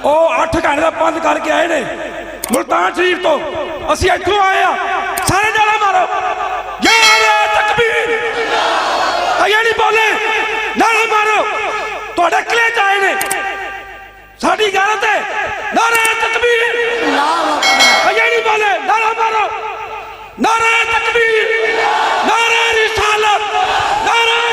ਉਹ 8 ਘੰਟੇ ਦਾ ਬੰਦ ਕਰਕੇ ਆਏ ਨੇ ਮੁਲਤਾਨ ਸ਼ਰੀਫ ਤੋਂ। ਅਸੀਂ ਇੱਥੋਂ ਆਏ ਆ, ਸਾਰੇ ਨਾਰਾ ਮਾਰੋ ਯਾਰ ਤਕਬੀਰ। ਅਈਆਂ ਨਹੀਂ ਬੋਲੇ, ਨਾਰਾ ਮਾਰੋ। ਤੁਹਾਡੇ ਕਿਲੇ ਚ ਆਏ ਨੇ, ਸਾਡੀ ਗੈਰਤ ਹੈ। ਨਾਰਾ ਤਕਬੀਰ, ਅਈਆਂ ਨਹੀਂ ਬੋਲੇ, ਨਾਰਾ ਮਾਰੋ। ਨਾਰਾ ਤਕਬੀਰ, ਨਾਰਾ ਰਿਸਾਲਤ, ਨਾਰਾ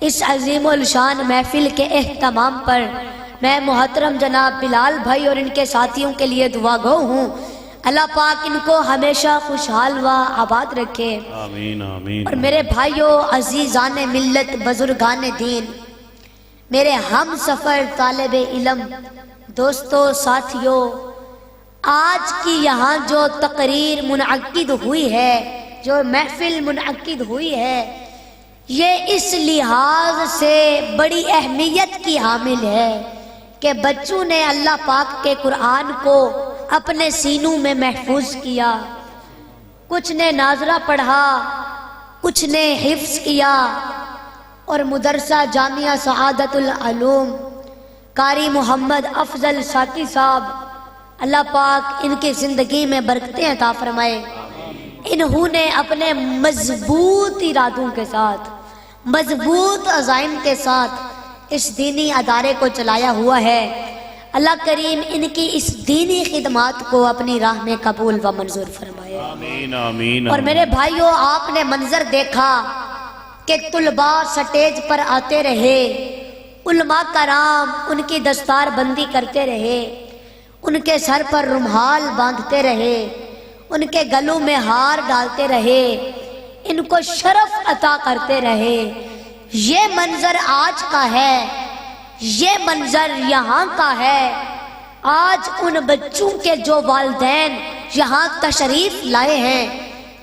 اس عظیم الشان محفل کے اہتمام پر میں محترم جناب بلال بھائی اور ان کے ساتھیوں کے لیے دعا گو ہوں، اللہ پاک ان کو ہمیشہ خوشحال و آباد رکھے۔ آمین آمین۔ اور میرے بھائیوں، عزیزان ملت، بزرگان دین، میرے ہم سفر طالب علم، دوستوں، ساتھیوں، آج کی یہاں جو تقریر منعقد ہوئی ہے، جو محفل منعقد ہوئی ہے، یہ اس لحاظ سے بڑی اہمیت کی حامل ہے کہ بچوں نے اللہ پاک کے قرآن کو اپنے سینوں میں محفوظ کیا، کچھ نے ناظرہ پڑھا، کچھ نے حفظ کیا، اور مدرسہ جامعہ سعادت العلوم قاری محمد افضل ساکی صاحب، اللہ پاک ان کی زندگی میں برکتیں عطا فرمائے، انہوں نے اپنے مضبوط ارادوں کے ساتھ، مضبوط عزائم کے ساتھ اس دینی ادارے کو چلایا ہوا ہے۔ اللہ کریم ان کی اس دینی خدمات کو اپنی راہ میں قبول و منظور فرمائے۔ آمین آمین۔ اور میرے بھائیوں، آپ نے منظر دیکھا کہ طلباء سٹیج پر آتے رہے، علماء کرام ان کی دستار بندی کرتے رہے، ان کے سر پر رومال باندھتے رہے، ان کے گلوں میں ہار ڈالتے رہے، ان کو شرف عطا کرتے رہے۔ یہ منظر آج کا ہے، یہ منظر یہاں کا ہے۔ آج ان بچوں کے جو والدین یہاں تشریف لائے ہیں،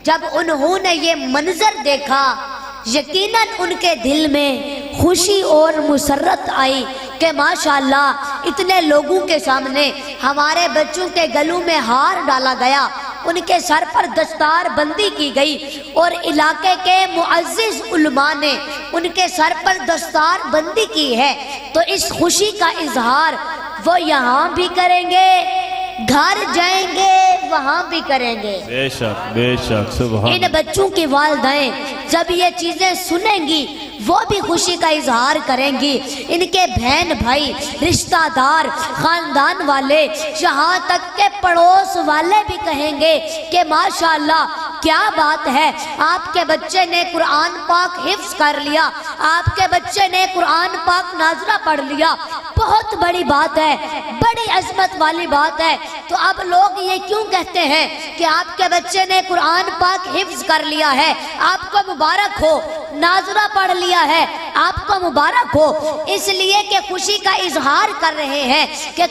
جب انہوں نے یہ منظر دیکھا، یقیناً ان کے دل میں خوشی اور مسرت آئی کہ ماشاءاللہ اتنے لوگوں کے سامنے ہمارے بچوں کے گلوں میں ہار ڈالا گیا، ان کے سر پر دستار بندی کی گئی، اور علاقے کے معزز علماء نے ان کے سر پر دستار بندی کی ہے، تو اس خوشی کا اظہار وہ یہاں بھی کریں گے، گھر جائیں گے وہاں بھی کریں گے۔ بے شک سبحان۔ ان بچوں کی والدین جب یہ چیزیں سنیں گی وہ بھی خوشی کا اظہار کریں گی، ان کے بہن بھائی، رشتہ دار، خاندان والے، یہاں تک کہ پڑوس والے بھی کہیں گے کہ ماشاءاللہ کیا بات ہے، آپ کے بچے نے قرآن پاک حفظ کر لیا، آپ کے بچے نے قرآن پاک ناظرہ پڑھ لیا، بہت بڑی بات ہے، بڑی عظمت والی بات ہے۔ تو اب لوگ یہ کیوں کہتے ہیں کہ آپ کے بچے نے قرآن پاک حفظ کر لیا ہے، آپ کو مبارک ہو، ناظرہ پڑھ لیا ہے، آپ کو مبارک ہو، اس لیے کہ خوشی کا اظہار کر رہے ہیں کہ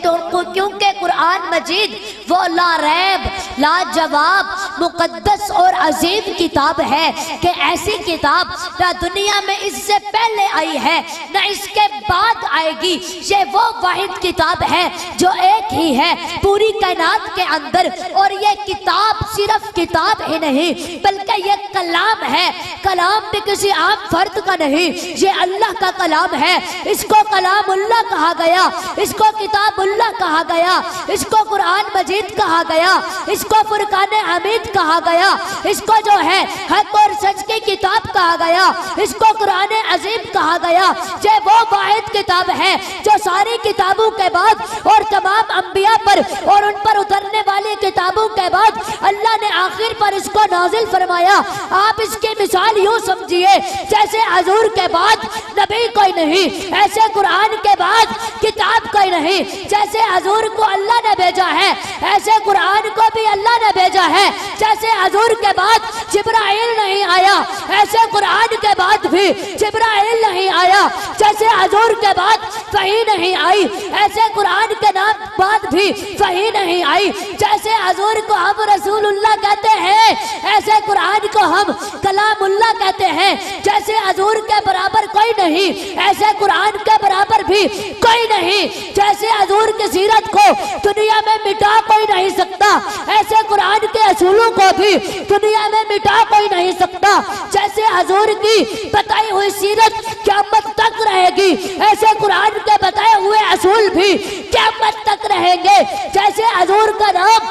کیونکہ قرآن مجید وہ لا ریب، لا جواب، مقدس اور عظیم کتاب ہے کہ ایسی کتاب نہ دنیا میں اس سے پہلے آئی ہے نہ اس کے بعد آئے گی۔ یہ وہ واحد کتاب ہے جو ایک ہی ہے پوری کائنات کے اندر، اور یہ کتاب صرف کتاب ہی نہیں بلکہ یہ کلام ہے، کلام بھی کسی عام فرد کا نہیں، یہ اللہ کا کلام ہے، اس کو کلام اللہ کہا گیا، اس کو کتاب اللہ کہا گیا، اس کو قرآن مجید کہا گیا، اس کو فرقان حمید کہا گیا، اس کو جو ہے حق اور سچ کی کتاب کہا گیا، اس کو قرآن عظیم کہا گیا۔ یہ وہ واحد کتاب ہے جو ساری کتابوں کے بعد اور تمام انبیاء پر اور ان پر اترنے والی کتابوں کے بعد اللہ نے آخر پر اس کو نازل فرمایا۔ آپ اس کی مثال یوں سمجھیے جیسے حضور کے بعد نبی کوئی نہیں، ایسے قرآن کے بعد کتاب کوئی نہیں، جیسے حضور کو اللہ نے بھیجا ہے ایسے قرآن کو بھی اللہ نے بھیجا ہے، جیسے حضور کے بعد جبرائیل نہیں آیا ایسے قرآن کے بعد بھی جبرائیل نہیں آیا، جیسے حضور کے بعد وحی نہیں آئی ایسے قرآن کے نام بعد بھی وحی نہیں آئی، جیسے حضور کو ہم رسول اللہ کہتے ہیں ایسے قرآن کو ہم کلام اللہ کہتے ہیں، جیسے حضور کے برابر کوئی نہیں ایسے قرآن کے برابر بھی کوئی نہیں، جیسے حضور کی سیرت کو دنیا میں مٹا کوئی نہیں سکتا ایسے قرآن کے اصولوں کو بھی دنیا میں مٹا کوئی نہیں سکتا، جیسے حضور کی بتائی ہوئی سیرت قیامت تک رہے گی ایسے قرآن کے بتائے ہوئے اصول بھی قیامت تک رہیں گے، جیسے حضور کا نام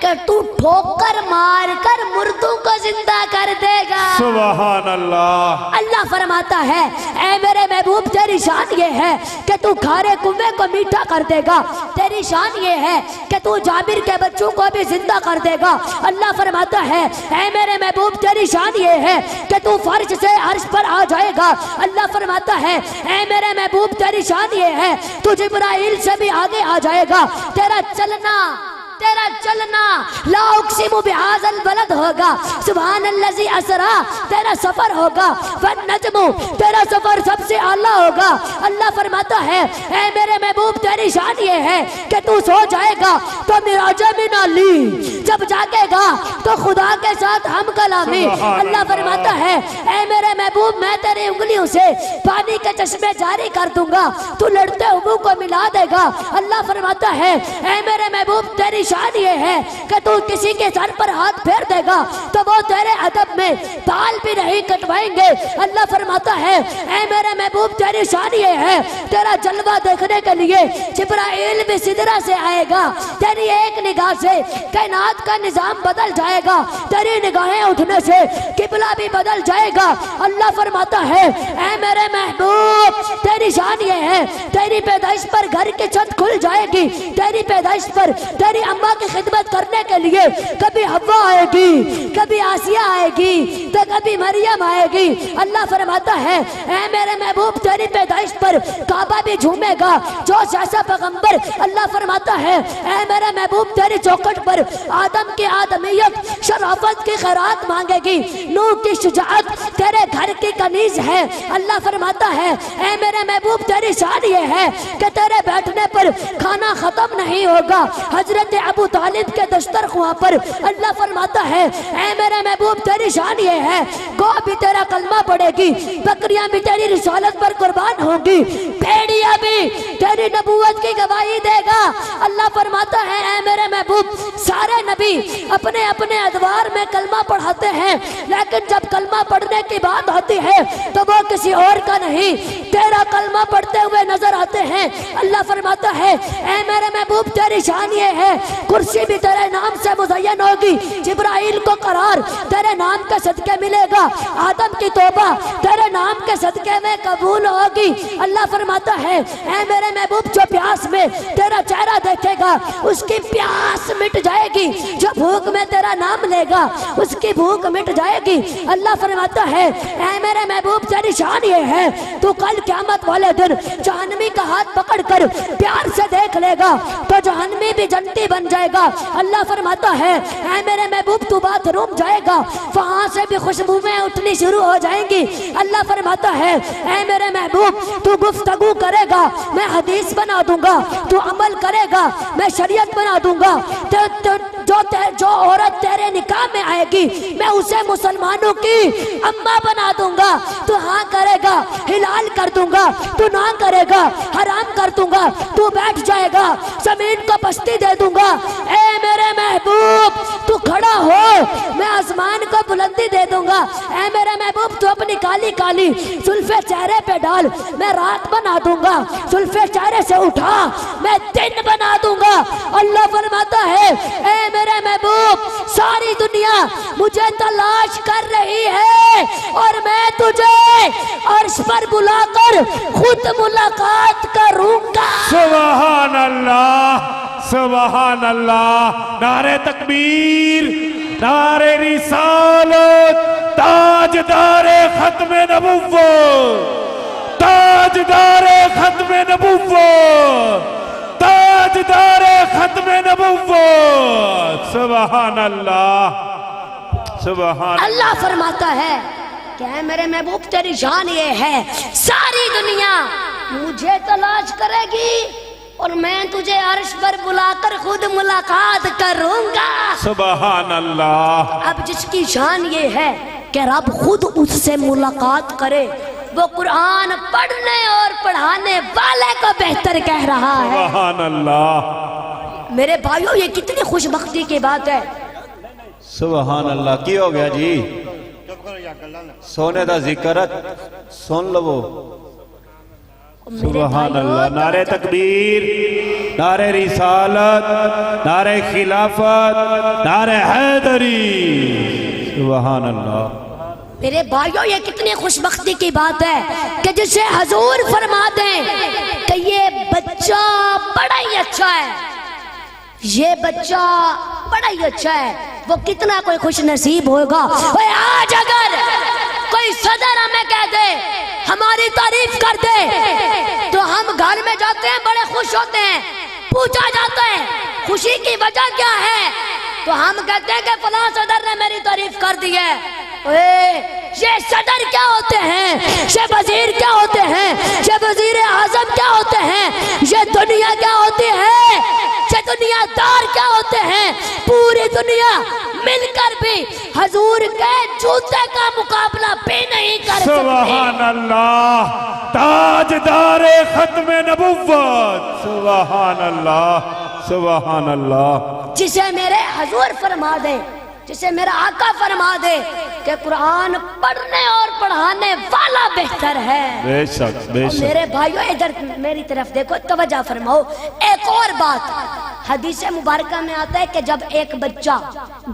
کہ تو ٹھوکر مار کر مردوں کو زندہ کر دے گا۔ سبحان اللہ۔ اللہ فرماتا ہے اے میرے محبوب تیری شان یہ ہے کہ تو کھارے کنویں کو میٹھا کر دے گا، تیری شان یہ ہے کہ تو جابر کے بچوں کو بھی زندہ کر دے گا۔ اللہ فرماتا ہے اے میرے محبوب تیری شان یہ ہے کہ تو فرش سے عرش پر آ جائے گا۔ اللہ فرماتا ہے اے میرے محبوب تیری شان یہ ہے تو جبرائیل سے بھی آگے آ جائے گا۔ تیرا چلنا لا اقسم بهذا البلد ہوگا، سبحان الذی اسرا تیرا سفر ہوگا، والنجم تیرا سفر سب سے اعلیٰ ہوگا۔ اللہ فرماتا ہے اے میرے محبوب تیری شان یہ ہے کہ تو سو جائے گا تو معراج من علی، جب جاگے گا تو خدا کے ساتھ ہم کلامی۔ اللہ فرماتا ہے اے میرے محبوب میں تیری انگلیوں سے پانی کے چشمے جاری کر دوں گا، تو لڑتے ابو کو ملا دے گا۔ اللہ فرماتا ہے اے میرے محبوب تیری شان یہ ہے کہ تو کسی کے سر پر ہاتھ پھیر دے گا تو وہ تیرے ادب میں بال بھی نہیں کٹوائیں گے۔ اللہ فرماتا ہے اے میرے محبوب تیری شان یہ ہے تیرا جلوہ دیکھنے کے لیے جبرائیل بھی سدرہ سے آئے گا، تیری ایک نگاہ سے کائنات کا نظام بدل جائے گا، تیری نگاہیں اٹھنے سے قبلہ بھی بدل جائے گا۔ اللہ فرماتا ہے اے میرے محبوب تیری شان یہ ہے تیری پیدائش پر گھر کی چھت کھل جائے گی، تیری پیدائش پر تیری اماں کی خدمت کرنے کے لیے کبھی حوا آئے گی، کبھی آسیہ آئے گی تو کبھی مریم آئے گی۔ اللہ فرماتا ہے اے میرے محبوب تیری پیدائش پر کعبہ بھی جھومے گا، جو جیسا پیغمبر۔ اللہ فرماتا ہے اے میرے محبوب تیری چوکٹ پر آدم کی آدمیت شرافت کی خیرات مانگے گی، نوح کی شجاعت تیرے گھر کی کنیز ہے۔ اللہ فرماتا ہے اے میرے محبوب تیری شان یہ ہے کہ تیرے بیٹھنے پر کھانا ختم نہیں ہوگا۔ حضرت ابو طالب کے دسترخواں پر اللہ فرماتا ہے اے میرے محبوب تیری شان یہ ہے گو بھی تیرا کلمہ پڑے گی، بکریاں بھی تیری رسالت پر قربان ہوں گی، بھیڑیا بھی تیری نبوت کی گواہی دے گا۔ اللہ فرماتا ہے اے میرے محبوب سارے نبی اپنے اپنے ادوار میں کلمہ پڑھاتے ہیں، لیکن جب کلمہ پڑھنے کی بات ہوتی ہے تو وہ کسی اور کا نہیں تیرا کلمہ پڑھتے ہوئے نظر آتے ہیں۔ اللہ فرماتا ہے اے میرے محبوب تیری شان یہ ہے کرسی بھی تیرے نام سے مزین ہوگی، جبرائیل کو قرار تیرے نام کے صدقے ملے گا، آدم کی توبہ تیرے نام کے صدقے میں قبول ہوگی۔ اللہ فرماتا ہے اے میرے محبوب جو پیاس میں تیرا چہرہ دیکھے گا اس کی پیاس مٹ جائے گی، جو بھوک میں تیرا نام لے گا اس کی بھوک مٹ جائے گی۔ اللہ فرماتا ہے اے میرے محبوب تیری شان یہ ہے تو کل قیامت والے دن جہنمی کا ہاتھ پکڑ کر پیار سے دیکھ لے گا تو جہنمی بھی جنتی بن جائے گا۔ اللہ فرماتا ہے اے میرے محبوب تو بات روم جائے گا، وہاں سے بھی خوشبوئیں اٹھنی شروع ہو جائیں گی۔ اللہ فرماتا ہے اے میرے محبوب تو گفتگو کرے گا میں حدیث بنا دوں گا، تو عمل کرے گا میں شریعت بنا دوں گا، جو عورت تیرے نکاح میں آئے گی میں اسے مسلمانوں کی اماں بنا دوں گا، تو ہاں کرے گا حلال کر دوں گا، تو نہ کرے گا حرام کر دوں گا، تو بیٹھ جائے گا زمین کو پستی دے دوں گا۔ اے میرے محبوب تو کھڑا ہو میں آسمان کو بلندی دے دوں گا۔ اے میرے محبوب تو اپنی کالی کالی زلفیں چہرے پہ ڈال میں رات بنا دوں گا، زلفیں چہرے سے اٹھا میں دن بنا دوں گا۔ اللہ فرماتا ہے اے میرے محبوب ساری دنیا مجھے تلاش کر رہی ہے اور میں تجھے عرش پر بلا کر خود ملاقات کروں گا۔ سبحان اللہ، سبحان اللہ، نعرہ تکبیر، نعرہ رسالت، تاجدار ختم نبوت، تاجدار ختم نبوت، تاجدار ختم نبوت، سبحان اللہ، سبحان اللہ فرماتا ہے کہ اے میرے محبوب تیری شان یہ ہے ساری دنیا مجھے تلاش کرے گی اور میں تجھے عرش پر بلا کر خود ملاقات کروں گا۔ سبحان اللہ۔ اب جس کی شان یہ ہے کہ رب خود اس سے ملاقات کرے وہ قرآن پڑھنے اور پڑھانے والے کو بہتر کہہ رہا ہے۔ سبحان اللہ۔ میرے بھائیوں یہ کتنی خوش بختی کی بات ہے۔ سبحان اللہ۔ کی ہو گیا جی؟ سونے دا ذکر سن لو، سبحان اللہ. نعرہ تکبیر، نعرہ رسالت، نعرہ خلافت، نعرہ حیدری. سبحان اللہ. میرے بھائیوں یہ کتنی خوش بختی کی بات ہے کہ جسے حضور فرما دیں کہ یہ بچہ بڑا ہی اچھا ہے، یہ بچہ بڑا ہی اچھا ہے، وہ کتنا کوئی خوش نصیب ہوگا. آج اگر کوئی صدر ہمیں کہہ دے، ہماری تعریف کر دے، تو ہم گھر میں جاتے ہیں بڑے خوش ہوتے ہیں. پوچھا جاتا ہے خوشی کی وجہ کیا ہے، تو ہم کہتے ہیں کہ فلاں صدر نے میری تعریف کر دی ہے. یہ صدر کیا ہوتے ہیں، یہ وزیر کیا ہوتے ہیں، یہ وزیر اعظم کیا ہوتے ہیں، یہ دنیا کیا ہوتی ہے، یہ دنیا دار کیا ہوتے ہیں. پوری دنیا مل کر بھی حضور کے جوتے کا مقابلہ بھی نہیں کر سکتے. سبحان اللہ. تاجدار ختم نبوت. سبحان اللہ. سبحان اللہ. جسے میرے حضور فرما دے، جسے میرا آقا فرما دے کہ قرآن پڑھنے اور پڑھانے والا بہتر ہے. بے شک بے شک. میرے بھائیوں ادھر میری طرف دیکھو، توجہ فرماؤ. ایک اور بات حدیث مبارکہ میں آتا ہے کہ جب ایک بچہ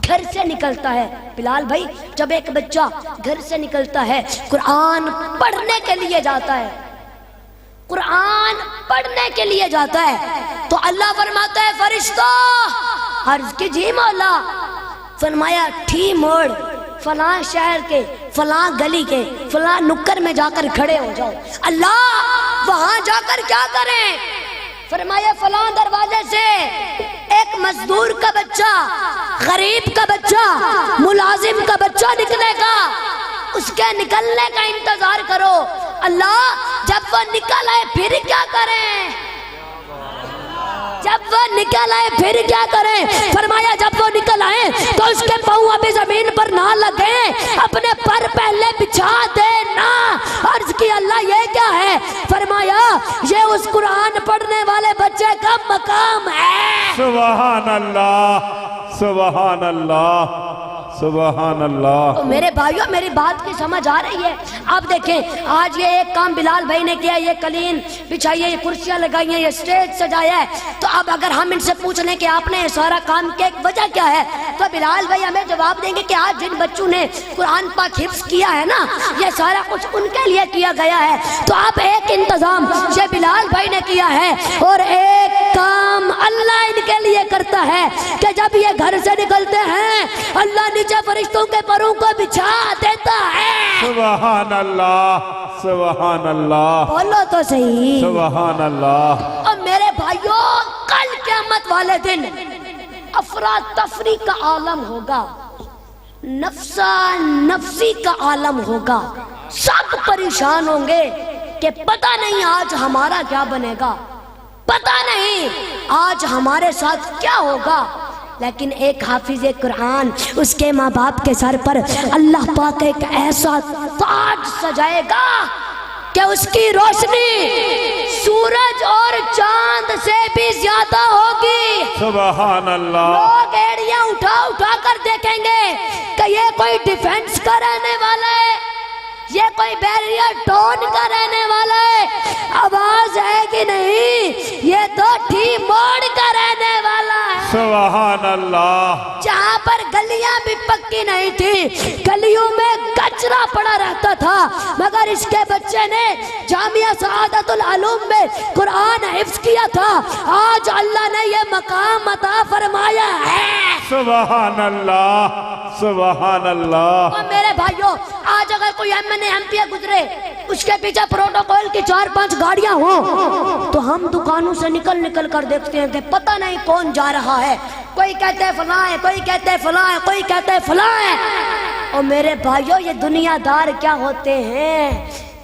گھر سے نکلتا ہے، بلال بھائی، جب ایک بچہ گھر سے نکلتا ہے قرآن پڑھنے کے لیے جاتا ہے، قرآن پڑھنے کے لیے جاتا ہے، تو اللہ فرماتا ہے فرشتوں، عرض کی جی مولا، فرمایا ٹھی موڑ فلاں شہر کے فلاں گلی کے فلاں نکر میں جا کر کھڑے ہو جاؤ. اللہ وہاں جا کر کیا کریں؟ فرمایا فلاں دروازے سے ایک مزدور کا بچہ، غریب کا بچہ، ملازم کا بچہ نکلے گا، اس کے نکلنے کا انتظار کرو. اللہ جب وہ نکل آئے پھر کیا کریں؟ جب وہ نکل آئے پھر کیا کریں؟ فرمایا جب وہ نکل آئے تو اس کے پاؤں ابھی زمین پر نہ لگے، اپنے پر پہلے بچھا دینا. عرض کی اللہ یہ کیا ہے؟ فرمایا یہ اس قرآن پڑھنے والے بچے کا مقام ہے. سبحان اللہ. سبحان اللہ. سبحان اللہ. تو میرے بھائیوں میری بات کی سمجھ آ رہی ہے؟ آپ دیکھیں آج یہ ایک کام بلال بھائی نے کیا، یہ قلین بچھائی ہے، یہ کرسیاں لگائی ہیں، یہ سٹیج سجایا ہے. تو اب اگر ہم ان سے پوچھ لیں کہ آپ نے یہ سارا کام کیا، ایک وجہ کیا ہے، تو بلال بھائی ہمیں جواب دیں گے کہ آج جن بچوں نے قرآن پاک حفظ کیا ہے نا، یہ سارا کچھ ان کے لیے کیا گیا ہے. تو آپ ایک انتظام یہ بلال بھائی نے کیا ہے، اور ایک کام اللہ ان کے لیے کرتا ہے کہ جب یہ گھر سے نکلتے ہیں اللہ نیچے فرشتوں کے پروں کو بچھا دیتا ہے. سبحان اللہ. سبحان اللہ. بولو تو صحیح. سبحان اللہ. اور میرے بھائیوں کل قیامت والے دن افراتفری کا عالم ہوگا، نفسا نفسی کا عالم ہوگا. سب پریشان ہوں گے کہ پتہ نہیں آج ہمارا کیا بنے گا، پتہ نہیں آج ہمارے ساتھ کیا ہوگا. لیکن ایک حافظ قرآن، اس کے ماں باپ کے سر پر اللہ پاک ایک ایسا تاج سجائے گا کہ اس کی روشنی سورج اور چاند سے بھی زیادہ ہوگی. سبحان اللہ. لوگ ایڑیاں اٹھا اٹھا کر دیکھیں گے کہ یہ کوئی ڈیفنس کا رہنے والا ہے، یہ کوئی بیریئر ٹون کا رہنے والا ہے، آواز ہے کہ نہیں، یہ تو ٹھی موڑ کا رہنے والا ہے. سبحان اللہ. جہاں پر گلیاں بھی پکی نہیں تھی، گلیوں میں کچرا پڑا رہتا تھا، مگر اس کے بچے نے جامعہ سعادت العلوم میں قرآن حفظ کیا تھا. آج اللہ نے یہ مقام عطا فرمایا ہے. سبحان اللہ. سبحان اللہ. اور میرے بھائیوں آج اگر کوئی ایم پی گزرے، اس کے پیچھے پروٹوکول کی 4-5 گاڑیاں ہوں، تو ہم دکانوں سے نکل کر دیکھتے ہیں کہ پتہ نہیں کون جا رہا ہے. کوئی کہتے ہیں فلاں ہے، کوئی کہتے ہیں فلاں ہے، کوئی کہتے ہیں فلاں ہے. اور میرے بھائیوں یہ دنیا دار کیا ہوتے ہیں؟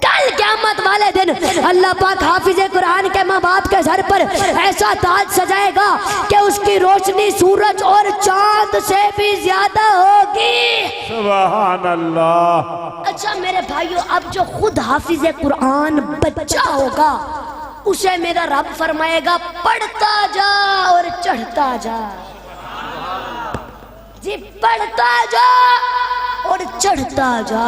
کل قیامت والے دن اللہ پاک حافظ قرآن کے ماں باپ کے سر پر ایسا تاج سجائے گا کہ اس کی روشنی سورج اور چاند سے بھی زیادہ ہوگی. سبحان اللہ. اچھا میرے بھائیوں اب جو خود حافظ قرآن بچہ ہوگا اسے میرا رب فرمائے گا پڑھتا جا اور چڑھتا جا. جی پڑھتا جا اور چڑھتا جا.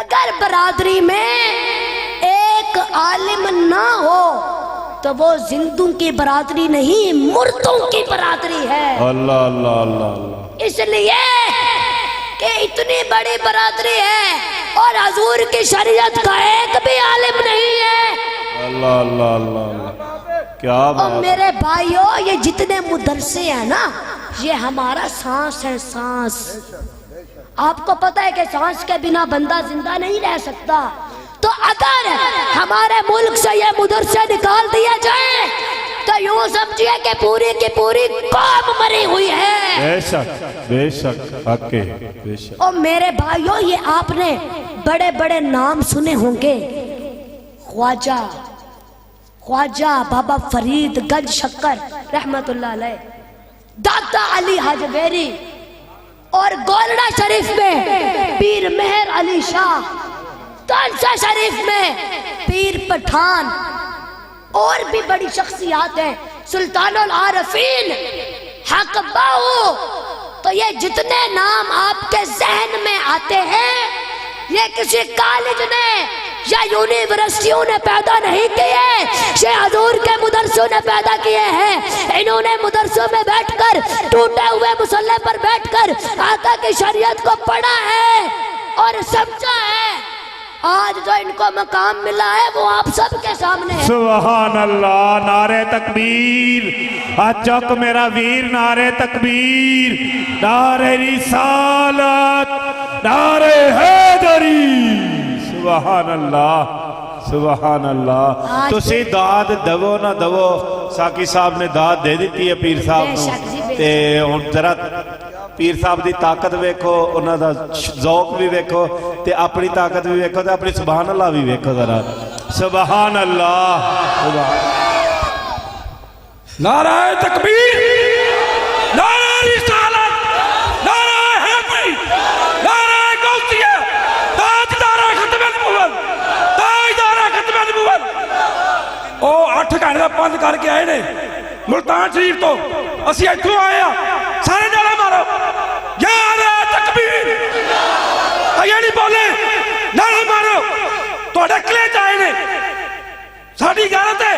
اگر برادری میں ایک عالم نہ ہو تو وہ زندوں کی برادری نہیں، مردوں کی برادری ہے۔ اللہ اللہ اللہ اللہ، اس لیے کہ اتنی بڑی برادری ہے اور حضور کی شریعت کا ایک بھی عالم نہیں ہے۔ اللہ اللہ اللہ اللہ، کیا اور بات! میرے بھائیوں، یہ جتنے مدرسے ہیں نا، یہ ہمارا سانس ہے، سانس۔ آپ کو پتہ ہے کہ سانس کے بنا بندہ زندہ نہیں رہ سکتا، تو اگر ہمارے ملک سے یہ مدرسے نکال دیا جائے تو یوں سمجھیے کہ پوری کی پوری قوم مری ہوئی ہے۔ بے شک بے شک، حق ہے، بے شک۔ اور میرے بھائیوں، یہ آپ نے بڑے بڑے نام سنے ہوں گے، خواجہ بابا فرید گنج شکر رحمت اللہ علیہ، داتا علی حجویری، اور گولڑا شریف میں پیر مہر علی شاہ، تانسا شریف میں پیر پٹھان، اور بھی بڑی شخصیات ہیں، سلطان العارفین، حق باؤ۔ تو یہ جتنے نام آپ کے ذہن میں آتے ہیں، یہ کسی کالج نے یا یونیورسٹیوں نے پیدا نہیں کیے، یہ حضور کے مدرسوں نے پیدا کیے ہیں۔ انہوں نے مدرسوں میں بیٹھ کر، ٹوٹے ہوئے مصلی پر بیٹھ کر آقا کی شریعت کو پڑھا ہے اور سمجھا ہے۔ آج جو ان کو مقام ملا ہے وہ آپ سب کے سامنے ہے۔ سبحان اللہ، نعرہ تکبیر! چک میرا ویر، نعرہ تکبیر، نعرہ رسالت، نعرہ حیدری! سبحان اللہ سبحان اللہ۔ تسی داد دو نہ دو، ساکی صاحب نے داد دے دیتی ہے پیر صاحب بے شک جی، نو، بے تے ہن ذرا پیر صاحب دی طاقت ویکھو، انہاں دا ذوق بھی ویکھو، تے اپنی طاقت بھی ویکھو، تے اپنی سبحان اللہ بھی ویکھو ذرا۔ سبحان اللہ، نعرہ تکبیر، نعرہ رسالت، نعرہ حیدری، نعرہ غوثیہ، تاجدار ختم نبوت، تاجدار ختم نبوت۔ او 8 گھنٹے دا بند کر کے آئے نے ملتان شریف تو، اسی ایتھوں آئے ہاں، سارے نعرہ مارو، یا نعرہ تکبیر! یہ نہیں بولے، نعرہ مارو، تواڈے کلیج آئے نے، ساڈی غیرت ہے،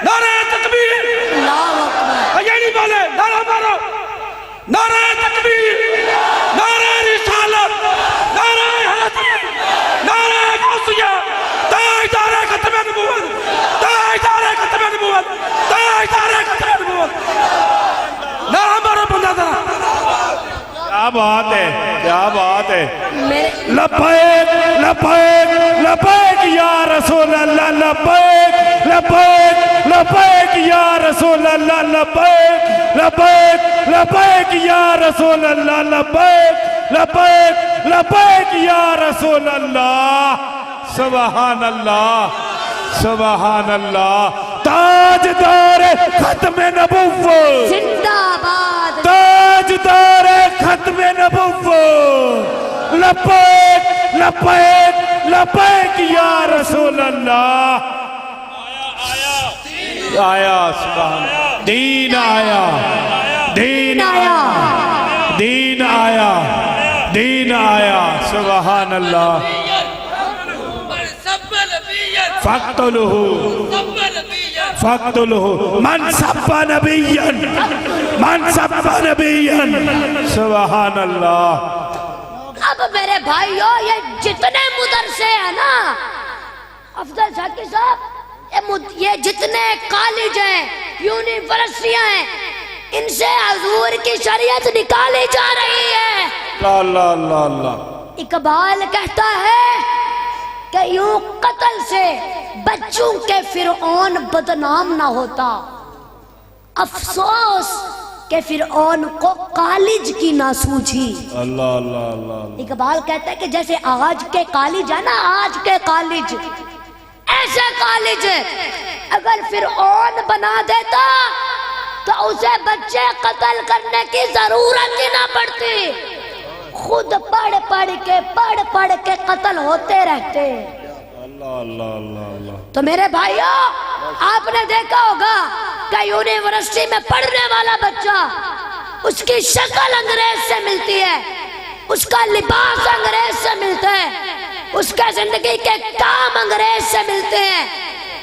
نعرہ تکبیر! اللہ اکبر۔ یہ نہیں بولے، نعرہ مارو، نعرہ تکبیر، نعرہ رسالت، نعرہ حیدری، نعرہ غوثیہ، تاجدار ختم نبوت، تاجدار ختم نبوت، تاجدار ختم نبوت۔ نعرہ مارو بندہ ذرا۔ کیا بات ہے، کیا بات ہے! میرے لبیک لبیک لبیک یا رسول اللہ، لبیک لبیک لبیک یا رسول اللہ، لبیک لبیک لبیک یا رسول اللہ، لبیک لبیک لبیک یا رسول اللہ۔ سبحان اللہ سبحان اللہ، تاجدار ختم نبوت، زندہ باد، تاجدار ختم نبوت، لبیک لبیک لبیک یا رسول اللہ۔ آیا سبحان، دین آیا، دین آیا، دین آیا، دین آیا، سبحان اللہ۔ فاقتلوہ، فاقتلوہ، من سب نبیًا، من سب نبیًا، سبحان اللہ۔ اب میرے بھائیوں، یہ جتنے مدرسے ہیں نا افضل شاکی صاحب، یہ جتنے کالج ہیں، یونیورسٹیاں ہیں، ان سے حضور کی شریعت نکالی جا رہی ہے۔ اللہ اللہ اللہ، اقبال کہتا ہے کہ یوں قتل سے بچوں کے فرعون بدنام نہ ہوتا، افسوس کہ فرعون کو کالج کی نہ سوجھی۔ اللہ اللہ اللہ، اقبال کہتا ہے کہ جیسے آج کے کالج ہے نا، آج کے کالج، ایسے کالج اگر فرعون بنا دیتا تو اسے بچے قتل کرنے کی ضرورت ہی نہ پڑتی، خود پڑھ کے قتل ہوتے رہتے۔ اللہ اللہ اللہ اللہ، تو میرے بھائیوں، آپ نے دیکھا ہوگا کہ یونیورسٹی میں پڑھنے والا بچہ، اس کی شکل انگریز سے ملتی ہے، اس کا لباس انگریز سے ملتا ہے، اس کے زندگی کے کام انگریز سے ملتے ہیں.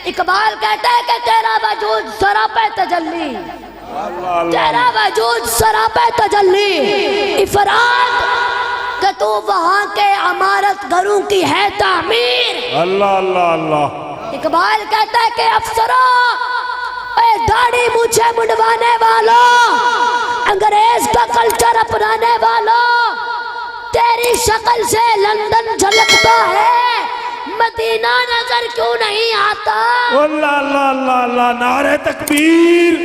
اقبال کہتا ہے کہ تیرا وجود سراپے تجلی، تیرا وجود سراپے تجلی، افراد کہ تو وہاں کے عمارت گھروں کی ہے تعمیر. اللہ اللہ اللہ. اقبال کہتا ہے کہ افسروں، اے داڑھی مجھے منڈوانے والوں، انگریز کا کلچر اپنانے والوں، تیری شکل سے لندن جھلکتا ہے، مدینہ نظر کیوں نہیں آتا؟ اللہ اللہ اللہ اللہ. نعرہ تکبیر،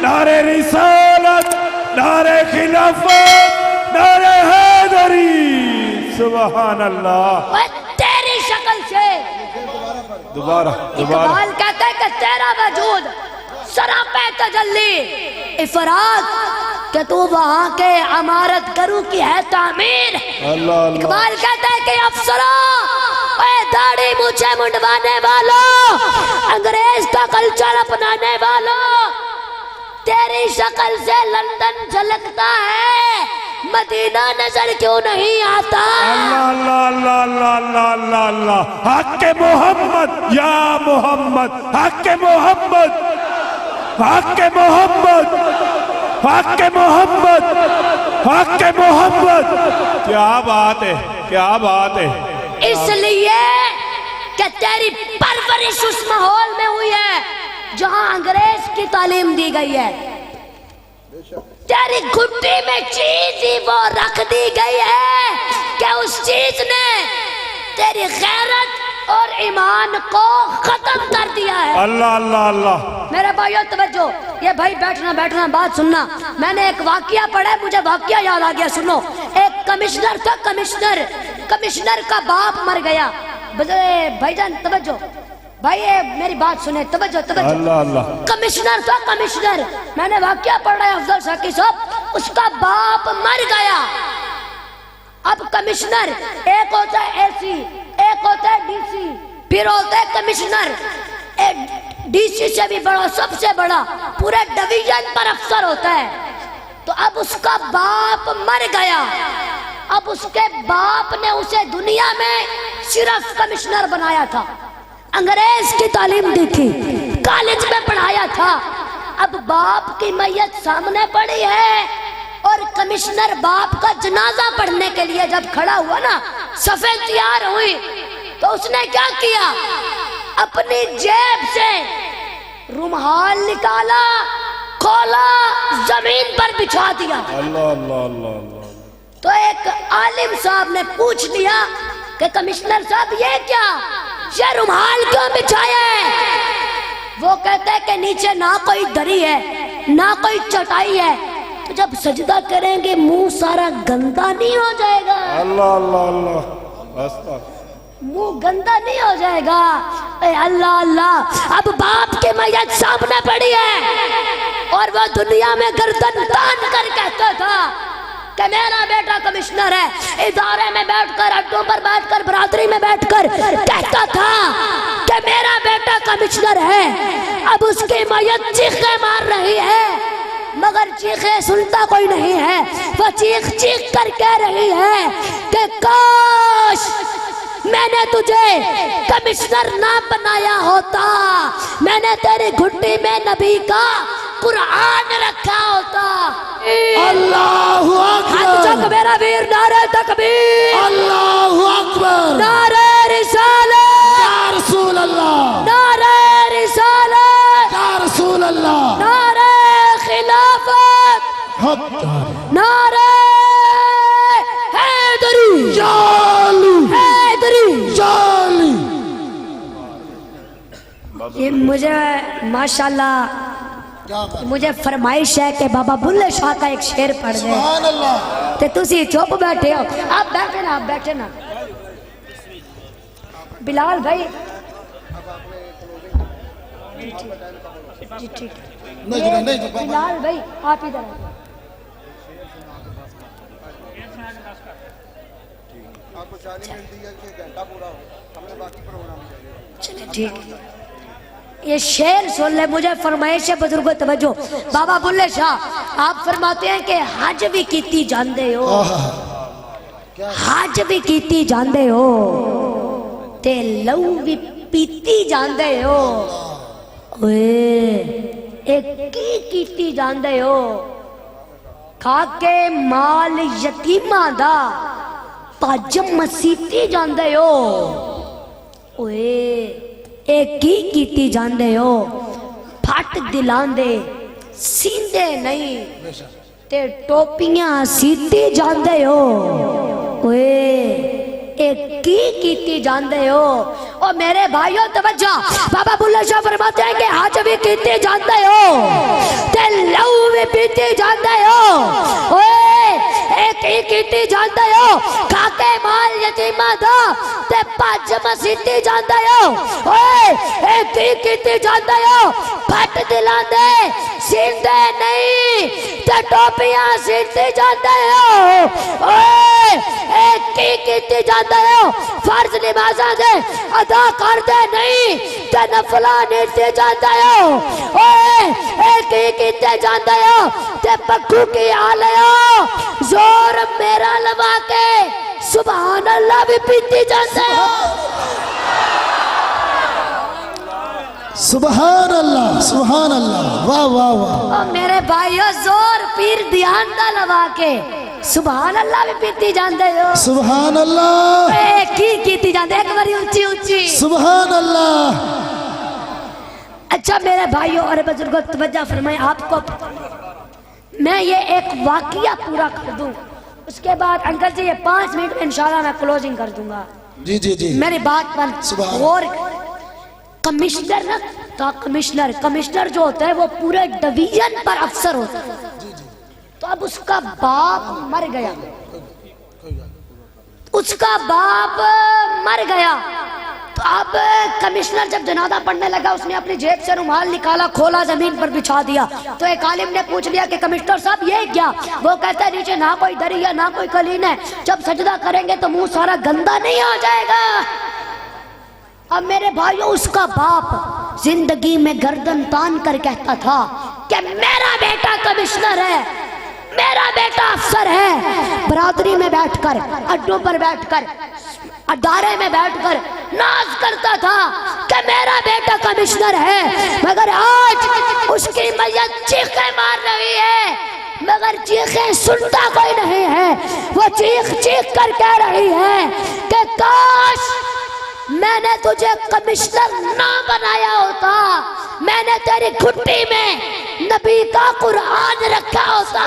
نعرہ رسالت، نعرہ خلافت، نعرہ حیدری. سبحان اللہ. اے تیری شکل سے. دوبارہ دوبارہ. اقبال کہتا ہے کہ تیرا وجود سراپے تجلی، افراد کہ تو وہاں کے عمارت گھروں کی ہے تعمیر. اللہ اللہ. اقبال کہتا ہے کہ افسروں، اے داڑھی مجھے منڈوانے والوں، انگریز کا کلچر اپنانے والوں، تیری شکل سے لندن جھلکتا ہے، مدینہ نظر کیوں نہیں آتا؟ اللہ اللہ اللہ اللہ اللہ اللہ. حق محمد یا محمد، حق محمد، حق محمد، حق محمد، حق محمد. کیا بات ہے، کیا بات ہے. اس لیے کہ تیری پرورش اس ماحول میں ہوئی ہے جہاں انگریز کی تعلیم دی گئی ہے. تیری گھٹی میں چیز ہی وہ رکھ دی گئی ہے کہ اس چیز نے تیری غیرت اور ایمان کو ختم کر دیا ہے. اللہ اللہ اللہ. میرے بھائیو توجہ، یہ بھائی بیٹھنا بات سننا. میں نے ایک واقعہ پڑھا ہے، مجھے واقعہ یاد آ گیا. سنو، ایک کمشنر تھا، کمشنر کا باپ مر گیا. بھائی جان توجہ، بھائی میری بات سنیں، توجہ توجہ. اللہ اللہ. کمشنر تھا، کمشنر. میں نے واقعہ پڑھ رہا ہے افضل ساکی صاحب، اس کا باپ مر گیا. اب کمشنر ایک ہوتا ہے اے سی، ایک ہوتا ہے ڈی سی، پھر ہوتا ہے کمشنر. ڈی سی سے بھی بڑا، سب سے بڑا، پورے ڈویژن پر افسر ہوتا ہے. تو اب اس کا باپ مر گیا. اب اس کے باپ نے اسے دنیا میں صرف کمشنر بنایا تھا، انگریز کی تعلیم دی تھی، کالج میں پڑھایا تھا. اب باپ کی میت سامنے پڑی ہے اور کمشنر باپ کا جنازہ پڑھنے کے لیے جب کھڑا ہوا نا، صفیں تیار ہوئی، تو اس نے کیا کیا؟ اپنی جیب سے رومال نکالا، کھولا، زمین پر بچھا دیا. اللہ اللہ اللہ اللہ. تو ایک عالم صاحب نے پوچھ لیا کہ کمشنر صاحب یہ کیا، یہ رومال کیوں بچھایا ہے؟ وہ کہتے ہیں کہ نیچے نہ کوئی دری ہے، نہ کوئی چٹائی ہے، تو جب سجدہ کریں گے منہ سارا گندا نہیں ہو جائے گا؟ اللہ اللہ اللہ. منہ گندا نہیں ہو جائے گا؟ اے اللہ اللہ. اب باپ کی میت سامنے پڑی ہے اور وہ دنیا میں گردن تان کر کہتا تھا کہ میرا بیٹا کمشنر ہے. ادارے میں بیٹھ کر، اڈوں پر بیٹھ کر، برادری میں بیٹھ کر کہتا تھا کہ میرا بیٹا کمشنر ہے. اب اس کی میت چیخیں مار رہی ہے مگر چیخیں سنتا کوئی نہیں ہے. وہ چیخ چیخ کر کہہ رہی ہے کہ کاش میں نے تجھے کمشنر نہ بنایا ہوتا، میں نے تیری گھٹی میں نبی کا قرآن رکھا ہوتا. اللہ ہاتھ اکبر، چک میرا ویر، نعرہ تکبیر، اللہ اکبر، نعرہ رسالت، یا رسول اللہ، نعرہ رسالت، یا رسول اللہ، نعرہ خلافت، حق نعرہ حیدری، جالی حیدری. جالی. یہ مجھے ماشاءاللہ مجھے فرمائش ہے کہ بابا بلے شاہ کا ایک شعر پڑھ دیں. سبحان اللہ. تے تسی چپ بیٹھے ہو، آپ بیٹھے نا، آپ بیٹھے نا. بلال بھائی جی ٹھیک. نہیں بلال بھائی آپ ادھر آئیں. چلے ٹھیک. یہ شعر سن لے، مجھے فرمائش ہے بزرگوں توجہ. بابا بلے شاہ آپ فرماتے ہیں کہ حج بھی کیتی جاندے ہو، حج بھی کیتی جاندے ہو، تے لو بھی پیتی جاندے ہو اوے ایک کی کیتی جاندے ہو کھا کے مال یتیماں دا پاجم مسیتی جاندے ہو اوے ایک کی کیتی جاندے ہو پھٹ دلاندے سیندے نہیں تے ٹوپیاں سیتی جاندے ہو اوے ایک کی کیتی جاندے ہو او میرے بھائیوں توجہ بابا بلّہ شاہ فرماتے ہیں کہ حج بھی کیتی جاندے ہو تے لو بھی پیتی جاندے ہو اوے ایک کی کیتی جاندے ہو کھاتے مال یتیمہ دا تے پاج مسیتی جاندے ہو اوے ایک کی کیتی جاندے ہو پھٹ دلان دے سیندے نہیں تے ٹوپیاں سیتی جاندے ہو اوے ایک کی کیتی جاندے ہو فرض نمازاں دے ادا کر دے نہیں تے نفلہ نیتے جاندے ہو اوے ایک ہی کیتے جاندے ہو تے پکھو کی آلے ہو زور میرا لوا کے سبحان اللہ بھی پیتی جاندے ہو سبحان اللہ واہ واہ واہ اور میرے بھائیو زور پیر دیان دا لوا کے سبحان اللہ بھی پیتی جاندے ہو سبحان اللہ ایک ہی کیتی جاندے ایک باری اونچی اونچی سبحان اللہ اچھا میرے بھائیوں اور بزرگوں توجہ فرمائیں آپ کو میں یہ ایک واقعہ پورا کر دوں اس کے بعد انکل جی یہ 5 منٹ میں انشاءاللہ میں کلوزنگ کر دوں گا جی جی جی میری بات پر سبحان غور کمشنر نہ تھا کمشنر جو ہوتا ہے وہ پورے ڈویژن پر افسر ہوتا ہے تو اب اس کا باپ مر گیا تو اب کمشنر جب جنازہ پڑھنے لگا اس نے اپنی جیب سے رومال نکالا کھولا زمین پر بچھا دیا تو ایک عالم نے پوچھ لیا کہ کمشنر صاحب یہ کیا وہ کہتا ہے نیچے نہ کوئی دری ہے نہ کوئی قالین ہے جب سجدہ کریں گے تو منہ سارا گندا نہیں ہو جائے گا اب میرے بھائیوں اس کا باپ زندگی میں گردن تان کر کہتا تھا کہ میرا بیٹا کمشنر ہے میرا بیٹا افسر ہے برادری میں بیٹھ کر اڈوں پر بیٹھ کر ادارے میں بیٹھ کر ناز کرتا تھا کہ میرا بیٹا کمشنر ہے مگر آج اس کی میت چیخیں مار رہی ہے مگر چیخیں سنتا کوئی نہیں ہے وہ چیخ چیخ کر کہہ رہی ہے کہ کاش میں نے تجھے کمشنر نہ بنایا ہوتا میں نے تیری گھٹی میں نبی کا قرآن رکھا ہوتا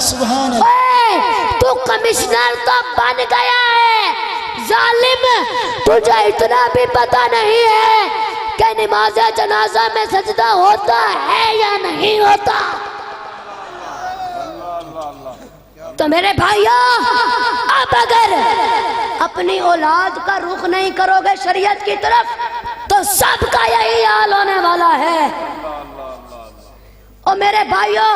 سبحان اللہ تو کمشنر تو بن گیا ہے ظالم تجھے اتنا بھی پتا نہیں ہے کہ نماز جنازہ میں سجدہ ہوتا ہے یا نہیں ہوتا تو میرے بھائیو اب اگر اپنی اولاد کا رخ نہیں کرو گے شریعت کی طرف تو سب کا یہی حال ہونے والا ہے اور میرے بھائیو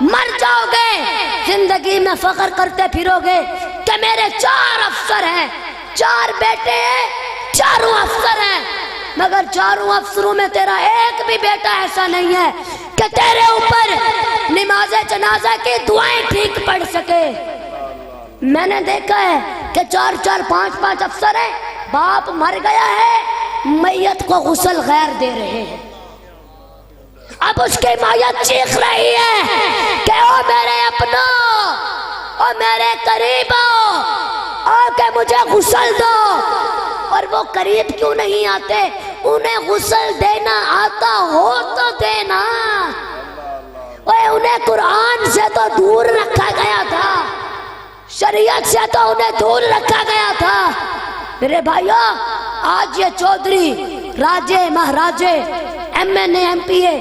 مر جاؤ گے زندگی میں فخر کرتے پھرو گے کہ میرے 4 افسر ہیں 4 بیٹے ہیں 4 افسر ہیں مگر 4 افسروں میں تیرا ایک بھی بیٹا ایسا نہیں ہے کہ تیرے اوپر نماز جنازہ کی دعائیں ٹھیک پڑھ سکے میں نے دیکھا ہے کہ 4 5 افسر ہیں باپ مر گیا ہے میت کو غسل غیر دے رہے ہیں اب اس کی میت چیخ رہی ہے کہ او میرے اپنوں او میرے قریبوں او کہ مجھے غسل دو اور وہ قریب کیوں نہیں آتے انہیں غسل دینا آتا ہو تو دینا انہیں قرآن سے تو دور رکھا گیا تھا شریعت سے تو انہیں دور رکھا گیا تھا میرے بھائیو آج یہ چودھری راجے مہاراجے MNA MPA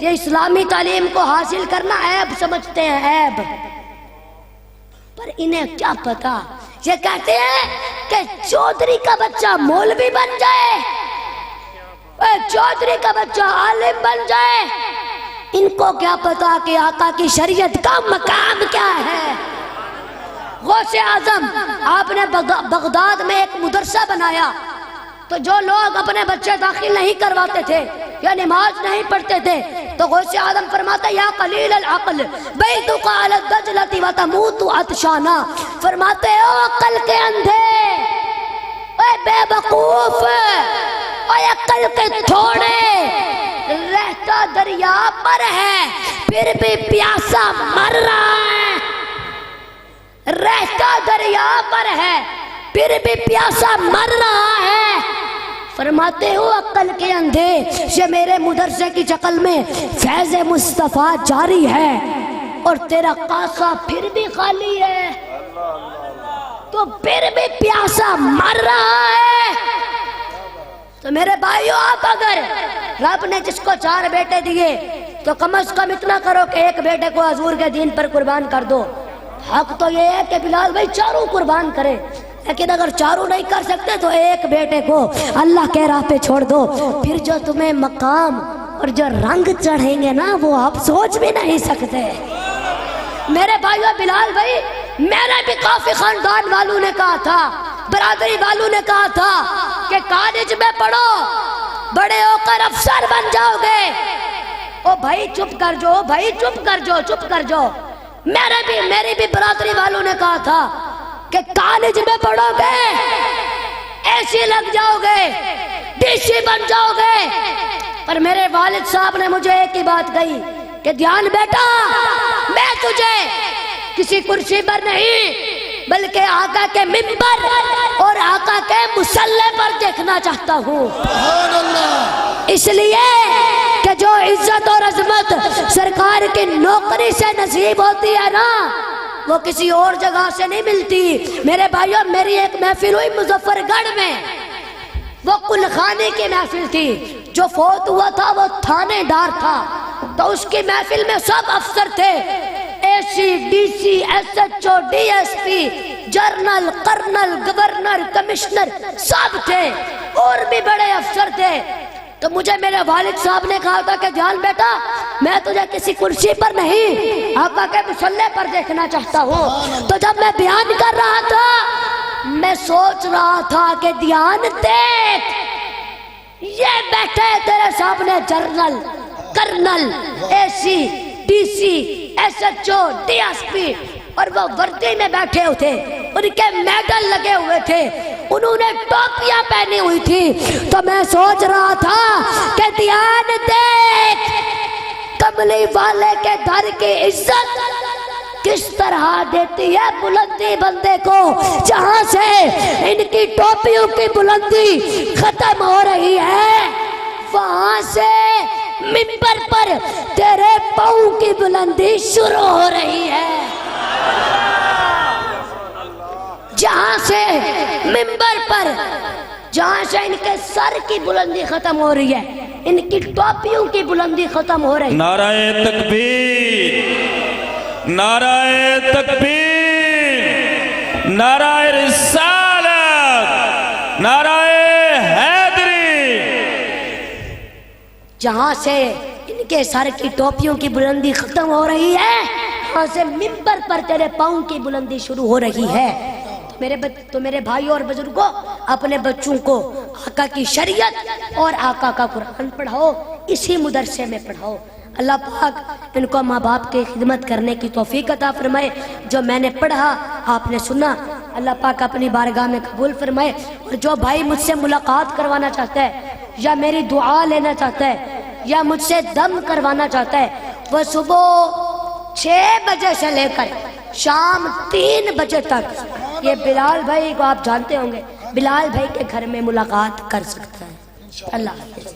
یہ اسلامی تعلیم کو حاصل کرنا عیب سمجھتے ہیں عیب پر انہیں کیا پتا یہ کہتے ہیں کہ چودھری کا بچہ مولوی بن جائے چودھری کا بچہ عالم بن جائے ان کو کیا پتا کہ آقا کی شریعت کا مقام کیا ہے غوث اعظم آپ نے بغداد میں ایک مدرسہ بنایا تو جو لوگ اپنے بچے داخل نہیں کرواتے تھے یا نماز نہیں پڑھتے تھے تو غوث اعظم فرماتا یا قلیل العقل بیتک علی الدجلۃ وتموت عطشانا فرماتے ہو عقل کے اندھے اے بے وقوف، اے عقل کے تھوڑے، رہتا دریا پر ہے پھر بھی پیاسا مر رہا ہے، رہتا دریا پر ہے پھر بھی پیاسا مر رہا ہے۔ فرماتے ہو عقل کے اندھے، یہ میرے مدرسے کی شکل میں فیض مصطفیٰ جاری ہے اور تیرا قاصہ پھر بھی خالی ہے، تو پھر بھی پیاسا مر رہا ہے۔ تو میرے بھائیوں، آپ اگر رب نے جس کو 4 بیٹے دیے تو کم از کم اتنا کرو کہ ایک بیٹے کو حضور کے دین پر قربان کر دو۔ حق تو یہ ہے کہ بلال بھائی 4 قربان کرے، لیکن اگر 4 نہیں کر سکتے تو ایک بیٹے کو اللہ کے راہ پہ چھوڑ دو، پھر جو تمہیں مقام اور جو رنگ چڑھیں گے نا وہ آپ سوچ بھی نہیں سکتے۔ میرے بھائیوں، بلال بھائی، میرے بھی کافی خاندان والوں نے کہا تھا، برادری والوں نے کہا تھا کہ کالج میں پڑھو، بڑے ہو کر افسر بن جاؤ گے۔ او بھائی چپ کر جو، بھائی چپ کر جو، چپ کر جو۔ میری بھی برادری والوں نے کہا تھا کہ کالج میں پڑھو گے، ایسی لگ جاؤ گے، ڈی سی بن جاؤ گے۔ پر میرے والد صاحب نے مجھے ایک ہی بات کہی کہ دھیان بیٹا، میں تجھے کسی کرسی پر نہیں بلکہ آقا کے منبر اور آقا کے مصلی پر دیکھنا چاہتا ہوں۔ سبحان اللہ، اس لیے کہ جو عزت اور عظمت سرکار کی نوکری سے نصیب ہوتی ہے نا، وہ کسی اور جگہ سے نہیں ملتی۔ میرے بھائیوں، میری ایک محفل ہوئی مظفر گڑھ میں، وہ کلخانی کی محفل تھی۔ جو فوت ہوا تھا وہ تھانے دار تھا، تو اس کی محفل میں سب افسر تھے، A C, D C, S H O, D S P, general, colonel, governor, commissioner سب تھے، اور بھی بڑے افسر تھے۔ تو مجھے میرے والد صاحب نے کہا تھا کہ جان بیٹا، میں تجھے کسی کرسی پر نہیں، آقا کے مصلی پر دیکھنا چاہتا ہوں۔ تو جب میں بیان کر رہا تھا، میں سوچ رہا تھا کہ دھیان دیکھ، یہ بیٹھے تیرے سامنے general, colonel, A C, D C, S H O, D S P, اور وہ وردی میں بیٹھے ہوئے تھے، ان کے میڈل لگے ہوئے تھے، انہوں نے ٹوپیاں پہنی ہوئی تھی۔ تو میں سوچ رہا تھا کہ دھیان دیکھ، کملی والے کے در کی عزت کس طرح دیتی ہے بلندی بندے کو، جہاں سے ان کی ٹوپیوں کی بلندی ختم ہو رہی ہے، وہاں سے منبر پر تیرے پاؤں کی بلندی شروع ہو رہی ہے۔ جہاں سے منبر پر، جہاں سے ان کے سر کی بلندی ختم ہو رہی ہے، ان کی ٹوپیوں کی بلندی ختم ہو رہی ہے۔ نعرہ تکبیر، نعرہ تکبیر، نعرہ رسالت، نعرہ حیدری۔ جہاں سے ان کے سر کی ٹوپیوں کی بلندی ختم ہو رہی ہے، وہاں سے منبر پر تیرے پاؤں کی بلندی شروع ہو رہی ہے۔ تو میرے بھائیوں اور بزرگوں، اپنے بچوں کو آقا کی شریعت اور آقا کا قرآن پڑھاؤ، اسی مدرسے میں پڑھاؤ۔ اللہ پاک ان کو ماں باپ کی خدمت کرنے کی توفیق عطا فرمائے۔ جو میں نے پڑھا آپ نے سنا، اللہ پاک اپنی بارگاہ میں قبول فرمائے۔ اور جو بھائی مجھ سے ملاقات کروانا چاہتا ہے، یا میری دعا لینا چاہتا ہے، یا مجھ سے دم کروانا چاہتا ہے، وہ صبح 6 بجے سے لے کر شام 3 بجے تک یہ بلال بھائی کو آپ جانتے ہوں گے، بلال بھائی کے گھر میں ملاقات کر سکتا ہے۔ اللہ حافظ۔